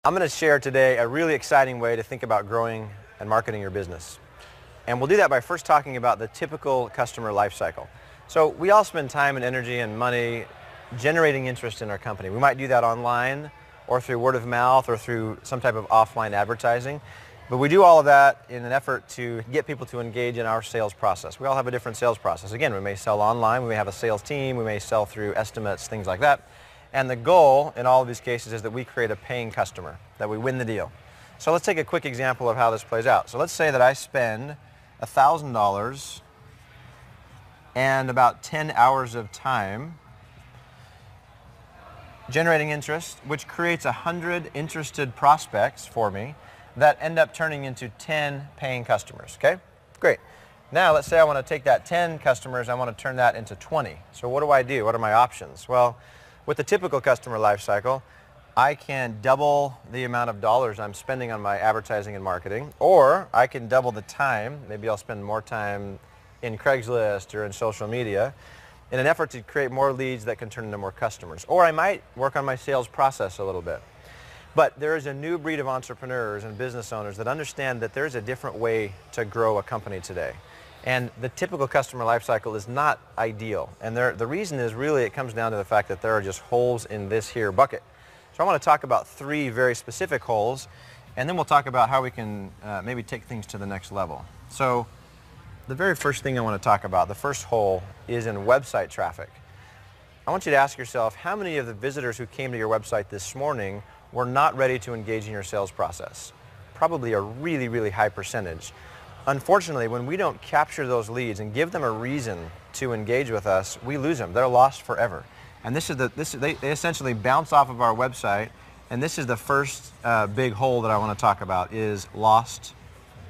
I'm going to share today a really exciting way to think about growing and marketing your business. And we'll do that by first talking about the typical customer life cycle. So we all spend time and energy and money generating interest in our company. We might do that online or through word of mouth or through some type of offline advertising. But we do all of that in an effort to get people to engage in our sales process. We all have a different sales process. Again, we may sell online, we may have a sales team, we may sell through estimates, things like that. And the goal in all of these cases is that we create a paying customer, that we win the deal. So let's take a quick example of how this plays out. So let's say that I spend $1,000 and about 10 hours of time generating interest, which creates 100 interested prospects for me that end up turning into 10 paying customers, okay? Great. Now let's say I want to take that 10 customers, I want to turn that into 20. So what do I do? What are my options? Well, with the typical customer life cycle, I can double the amount of dollars I'm spending on my advertising and marketing, or I can double the time. Maybe I'll spend more time in Craigslist or in social media in an effort to create more leads that can turn into more customers. Or I might work on my sales process a little bit. But there is a new breed of entrepreneurs and business owners that understand that there's a different way to grow a company today. And the typical customer life cycle is not ideal. And the reason is really it comes down to the fact that there are just holes in this here bucket. So I want to talk about 3 very specific holes, and then we'll talk about how we can maybe take things to the next level. So the very first thing I want to talk about, the first hole, is in website traffic. I want you to ask yourself, how many of the visitors who came to your website this morning were not ready to engage in your sales process? Probably a really, really high percentage. Unfortunately, when we don't capture those leads and give them a reason to engage with us, we lose them. They're lost forever. And they essentially bounce off of our website, and this is the first big hole that I want to talk about, is lost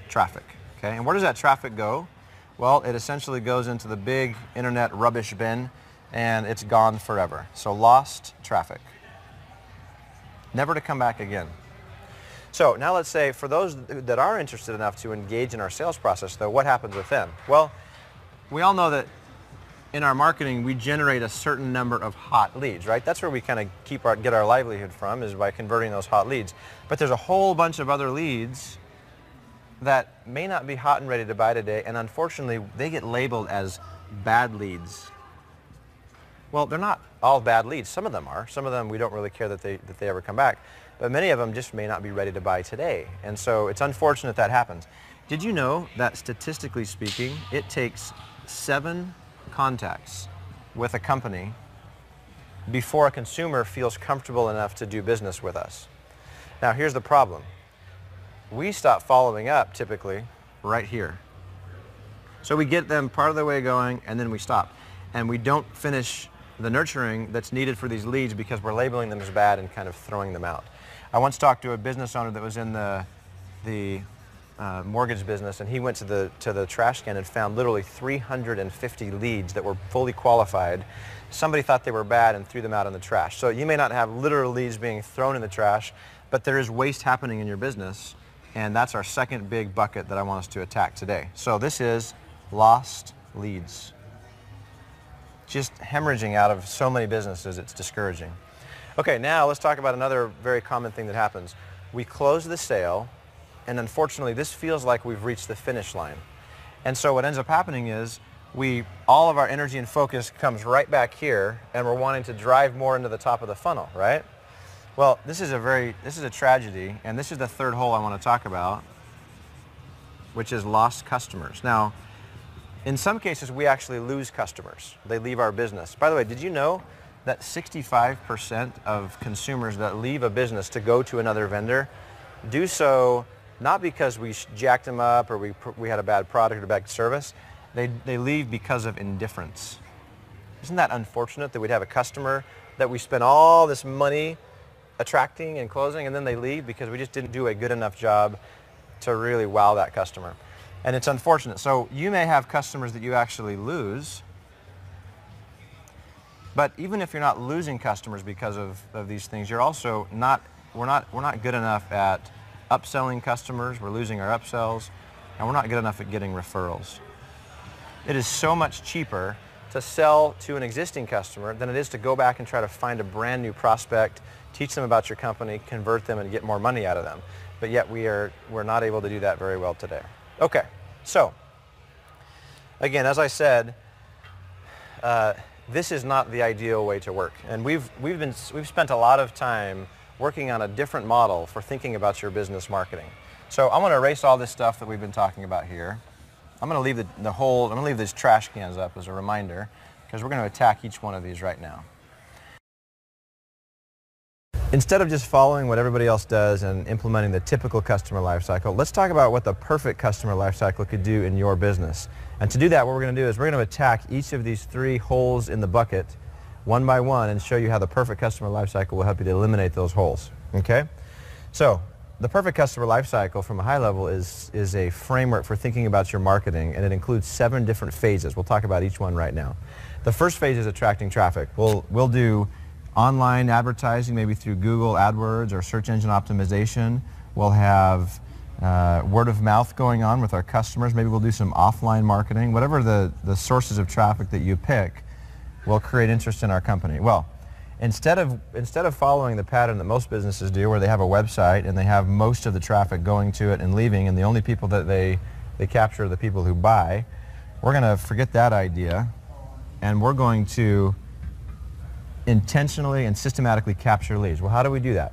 traffic. Okay? And where does that traffic go? Well, it essentially goes into the big internet rubbish bin, and it's gone forever. So lost traffic. Never to come back again. So now let's say for those that are interested enough to engage in our sales process, though, what happens with them? Well, we all know that in our marketing we generate a certain number of hot leads, right? That's where we kind of get our livelihood from, is by converting those hot leads. But there's a whole bunch of other leads that may not be hot and ready to buy today, and unfortunately they get labeled as bad leads. Well, they're not all bad leads. Some of them are. Some of them we don't really care that they ever come back. But many of them just may not be ready to buy today. And so it's unfortunate that happens. Did you know that statistically speaking, it takes 7 contacts with a company before a consumer feels comfortable enough to do business with us? Now here's the problem. We stop following up typically right here. So we get them part of the way going and then we stop. And we don't finish the nurturing that's needed for these leads because we're labeling them as bad and kind of throwing them out. I once talked to a business owner that was in the mortgage business, and he went to the trash can and found literally 350 leads that were fully qualified. Somebody thought they were bad and threw them out in the trash. So you may not have literal leads being thrown in the trash, but there is waste happening in your business, and that's our second big bucket that I want us to attack today. So this is lost leads. Just hemorrhaging out of so many businesses, it's discouraging. Okay, now let's talk about another very common thing that happens. We close the sale, and unfortunately this feels like we've reached the finish line. And so what ends up happening is all of our energy and focus comes right back here, and we're wanting to drive more into the top of the funnel, right? Well, this is a tragedy, and this is the third hole I want to talk about, which is lost customers. Now, in some cases, we actually lose customers. They leave our business. By the way, did you know that 65% of consumers that leave a business to go to another vendor do so not because we jacked them up or we had a bad product or bad service. They leave because of indifference. Isn't that unfortunate that we'd have a customer that we spend all this money attracting and closing, and then they leave because we just didn't do a good enough job to really wow that customer? And it's unfortunate. So you may have customers that you actually lose, but even if you're not losing customers because of these things, you're also not, we're not good enough at upselling customers. We're losing our upsells, and we're not good enough at getting referrals. It is so much cheaper to sell to an existing customer than it is to go back and try to find a brand new prospect teach them about your company, convert them, and get more money out of them. But yet we're not able to do that very well today. Okay, so again, as I said, this is not the ideal way to work, and we've spent a lot of time working on a different model for thinking about your business marketing. So I'm going to erase all this stuff that we've been talking about here. I'm going to leave I'm going to leave these trash cans up as a reminder, because we're going to attack each one of these right now. Instead of just following what everybody else does and implementing the typical customer lifecycle, let's talk about what the perfect customer lifecycle could do in your business. And to do that, what we're going to do is we're going to attack each of these 3 holes in the bucket one by one and show you how the perfect customer lifecycle will help you to eliminate those holes. Okay? So the perfect customer lifecycle from a high level is a framework for thinking about your marketing, and it includes 7 different phases. We'll talk about each one right now. The first phase is attracting traffic. We'll do online advertising, maybe through Google AdWords or search engine optimization. We'll have word of mouth going on with our customers. Maybe we'll do some offline marketing. Whatever the sources of traffic that you pick will create interest in our company. Well, instead of following the pattern that most businesses do, where they have a website and they have most of the traffic going to it and leaving, and the only people that they capture are the people who buy, we're going to forget that idea, and we're going to intentionally and systematically capture leads. Well, how do we do that?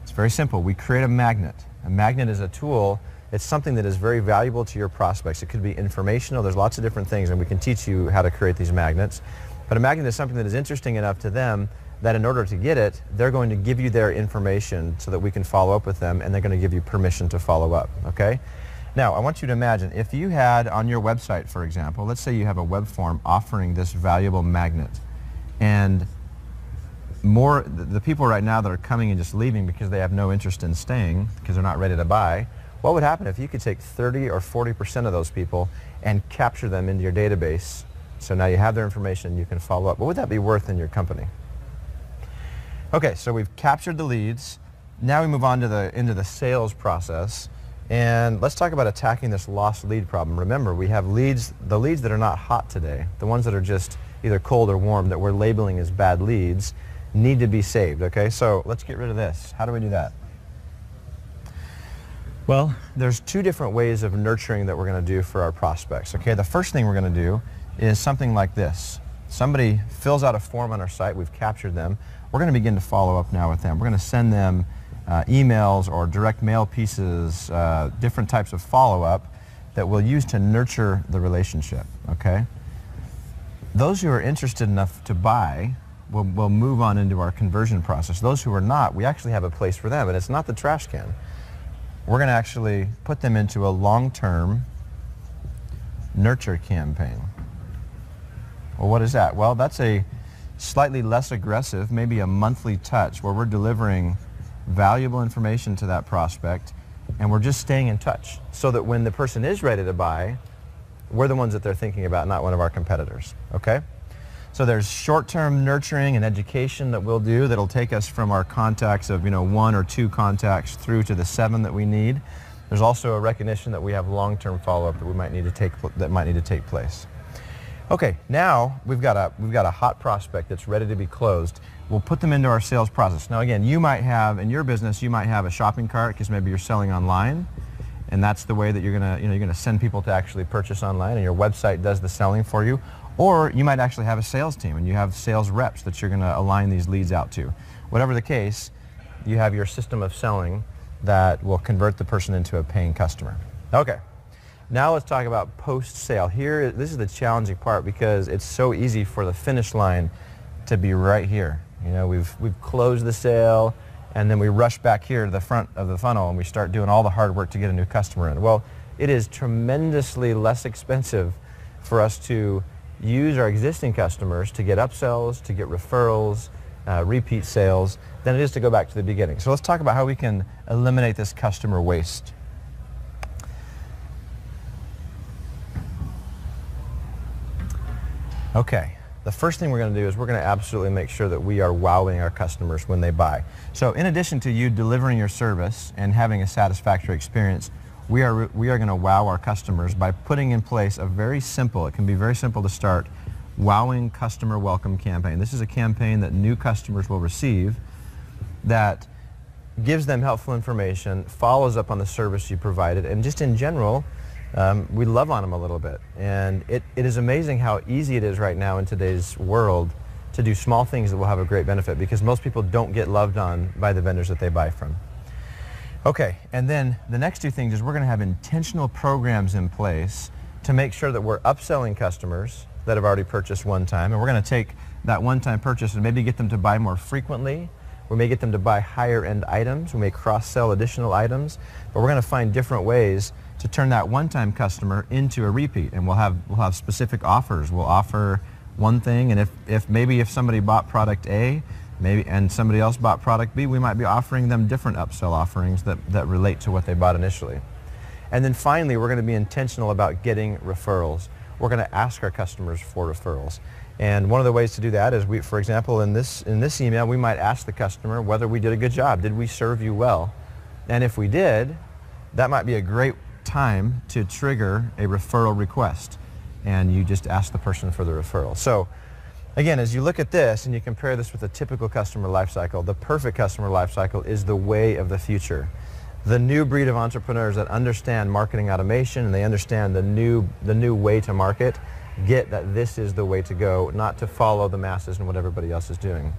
It's very simple. We create a magnet. A magnet is a tool. It's something that is very valuable to your prospects. It could be informational. There's lots of different things, and we can teach you how to create these magnets. But a magnet is something that is interesting enough to them that in order to get it, they're going to give you their information so that we can follow up with them, and they're going to give you permission to follow up, okay? Now, I want you to imagine, if you had on your website, for example, let's say you have a web form offering this valuable magnet, and the people right now that are coming and just leaving because they have no interest in staying, because they're not ready to buy, what would happen if you could take 30 or 40% of those people and capture them into your database? So now you have their information and you can follow up. What would that be worth in your company? Okay, so we've captured the leads. Now we move on to into the sales process, and let's talk about attacking this lost lead problem. Remember, we have the leads that are not hot today, the ones that are just either cold or warm that we're labeling as bad leads, need to be saved, okay? So let's get rid of this. How do we do that? Well, there's 2 different ways of nurturing that we're going to do for our prospects, okay? The first thing we're going to do is something like this. Somebody fills out a form on our site, we've captured them. We're going to begin to follow up now with them. We're going to send them emails or direct mail pieces, different types of follow-up that we'll use to nurture the relationship, okay? Those who are interested enough to buy will move on into our conversion process. Those who are not, we actually have a place for them, and it's not the trash can. We're going to actually put them into a long-term nurture campaign. Well, what is that? Well, that's a slightly less aggressive, maybe a monthly touch where we're delivering valuable information to that prospect, and we're just staying in touch so that when the person is ready to buy, we're the ones that they're thinking about, not one of our competitors, okay? So there's short-term nurturing and education that we'll do that'll take us from our contacts of 1 or 2 contacts through to the 7 that we need. There's also a recognition that we have long-term follow-up that might need to take place. Okay, now we've got a hot prospect that's ready to be closed. We'll put them into our sales process. Now again, you might have in your business, you might have a shopping cart because maybe you're selling online, and that's the way that you're gonna send people to actually purchase online, and your website does the selling for you. Or you might actually have a sales team and you have sales reps that you're going to align these leads out to. Whatever the case, you have your system of selling that will convert the person into a paying customer. Okay, now let's talk about post-sale. This is the challenging part because it's so easy for the finish line to be right here. We've closed the sale, and then we rush back here to the front of the funnel and we start doing all the hard work to get a new customer in. Well, it is tremendously less expensive for us to use our existing customers to get upsells, to get referrals, repeat sales, than it is to go back to the beginning. So let's talk about how we can eliminate this customer waste. Okay, the first thing we're going to do is we're going to absolutely make sure that we are wowing our customers when they buy. So in addition to you delivering your service and having a satisfactory experience, we are going to wow our customers by putting in place a very simple, it can be very simple to start, wowing customer welcome campaign. This is a campaign that new customers will receive that gives them helpful information, follows up on the service you provided, and just in general, we love on them a little bit. And it is amazing how easy it is right now in today's world to do small things that will have a great benefit, because most people don't get loved on by the vendors that they buy from. Okay, and then the next two things is we're going to have intentional programs in place to make sure that we're upselling customers that have already purchased one time, and we're going to take that one-time purchase and maybe get them to buy more frequently. We may get them to buy higher-end items. We may cross-sell additional items, but we're going to find different ways to turn that one-time customer into a repeat, and we'll have specific offers. We'll offer one thing, and if somebody bought product A, and somebody else bought product B, we might be offering them different upsell offerings that relate to what they bought initially. And then finally, we're going to be intentional about getting referrals. We're going to ask our customers for referrals. And one of the ways to do that is, for example, in this email, we might ask the customer whether we did a good job. Did we serve you well? And if we did, that might be a great time to trigger a referral request. And you just ask the person for the referral. So again, as you look at this and you compare this with a typical customer lifecycle, the perfect customer lifecycle is the way of the future. The new breed of entrepreneurs that understand marketing automation and they understand the new way to market, get that this is the way to go, not to follow the masses and what everybody else is doing.